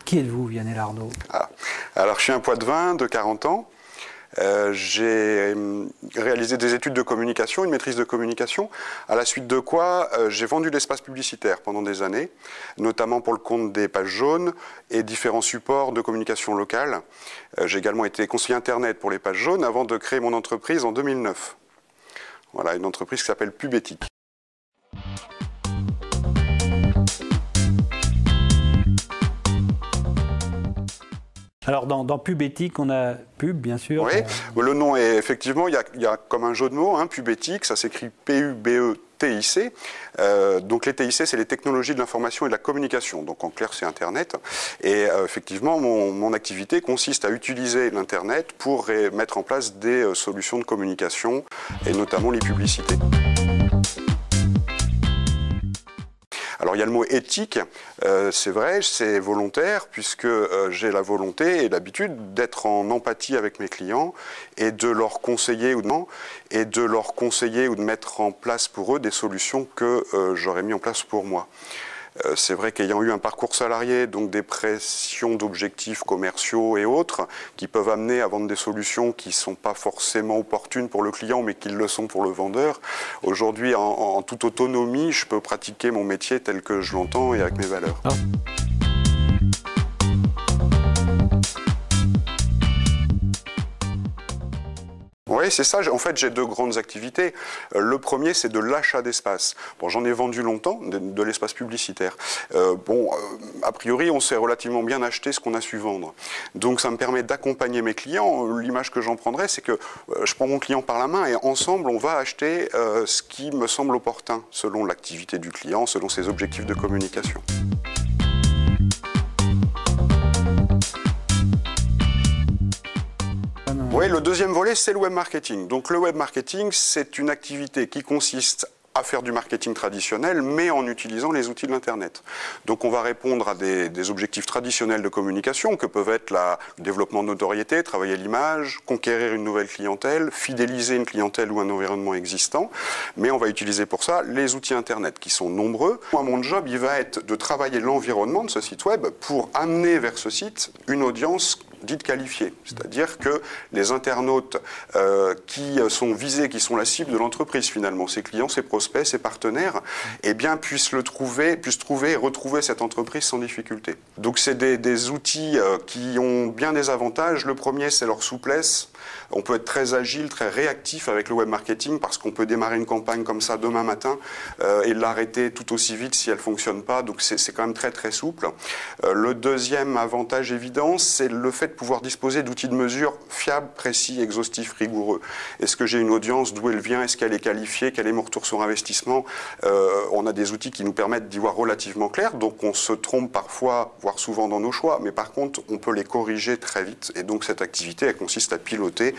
Qui êtes-vous, Vianney Arnaud? Alors, je suis un Poitevin de 40 ans. J'ai réalisé des études de communication, une maîtrise de communication, à la suite de quoi j'ai vendu l'espace publicitaire pendant des années, notamment pour le compte des pages jaunes et différents supports de communication locale. J'ai également été conseiller Internet pour les pages jaunes avant de créer mon entreprise en 2009. Voilà, une entreprise qui s'appelle Pubétique. Alors dans Pubétique, on a pub, bien sûr. Oui, le nom est effectivement, il y a comme un jeu de mots, hein, Pubétique, ça s'écrit P-U-B-E-T-I-C. Donc les TIC, c'est les technologies de l'information et de la communication. Donc en clair, c'est Internet. Et effectivement, mon activité consiste à utiliser l'Internet pour mettre en place des solutions de communication, et notamment les publicités. Alors il y a le mot éthique, c'est vrai, c'est volontaire, puisque j'ai la volonté et l'habitude d'être en empathie avec mes clients et de leur conseiller ou de mettre en place pour eux des solutions que j'aurais mis en place pour moi. C'est vrai qu'ayant eu un parcours salarié, donc des pressions d'objectifs commerciaux et autres, qui peuvent amener à vendre des solutions qui ne sont pas forcément opportunes pour le client, mais qui le sont pour le vendeur, aujourd'hui, en toute autonomie, je peux pratiquer mon métier tel que je l'entends et avec mes valeurs. Oui, c'est ça. En fait, j'ai deux grandes activités. Le premier, c'est de l'achat d'espace. Bon, j'en ai vendu longtemps, de l'espace publicitaire. A priori, on sait relativement bien acheter ce qu'on a su vendre. Donc, ça me permet d'accompagner mes clients. L'image que j'en prendrais, c'est que je prends mon client par la main et ensemble, on va acheter ce qui me semble opportun, selon l'activité du client, selon ses objectifs de communication. Oui, le deuxième volet, c'est le web marketing. Donc le web marketing, c'est une activité qui consiste à faire du marketing traditionnel, mais en utilisant les outils de l'Internet. Donc on va répondre à des objectifs traditionnels de communication, que peuvent être le développement de notoriété, travailler l'image, conquérir une nouvelle clientèle, fidéliser une clientèle ou un environnement existant. Mais on va utiliser pour ça les outils Internet, qui sont nombreux. Moi, mon job, il va être de travailler l'environnement de ce site web pour amener vers ce site une audience dite qualifiée, c'est-à-dire que les internautes qui sont visés, qui sont la cible de l'entreprise finalement, ses clients, ses prospects, ses partenaires, eh bien puissent trouver et retrouver cette entreprise sans difficulté. Donc c'est des outils qui ont bien des avantages. Le premier, c'est leur souplesse. On peut être très agile, très réactif avec le web marketing parce qu'on peut démarrer une campagne comme ça demain matin et l'arrêter tout aussi vite si elle ne fonctionne pas. Donc c'est quand même très très souple. Le deuxième avantage évident, c'est le fait de pouvoir disposer d'outils de mesure fiables, précis, exhaustifs, rigoureux. Est-ce que j'ai une audience? D'où elle vient? Est-ce qu'elle est qualifiée? Quel est mon retour sur investissement? On a des outils qui nous permettent d'y voir relativement clair. Donc on se trompe parfois, voire souvent dans nos choix, mais par contre on peut les corriger très vite. Et donc cette activité, elle consiste à piloter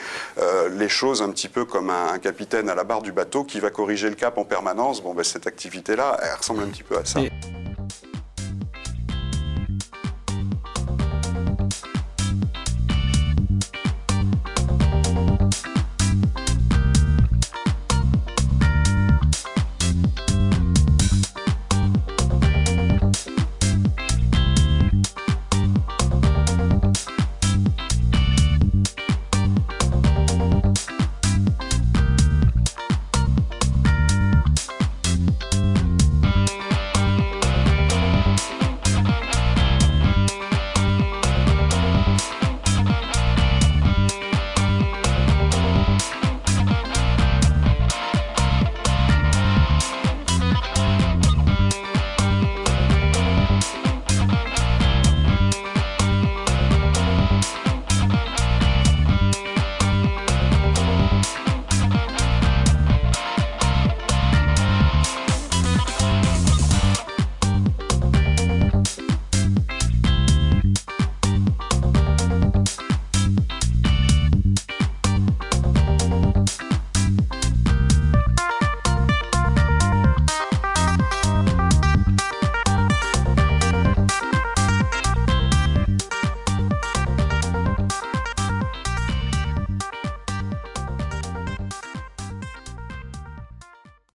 les choses un petit peu comme un capitaine à la barre du bateau qui va corriger le cap en permanence. Bon, ben, cette activité-là, elle ressemble un petit peu à ça.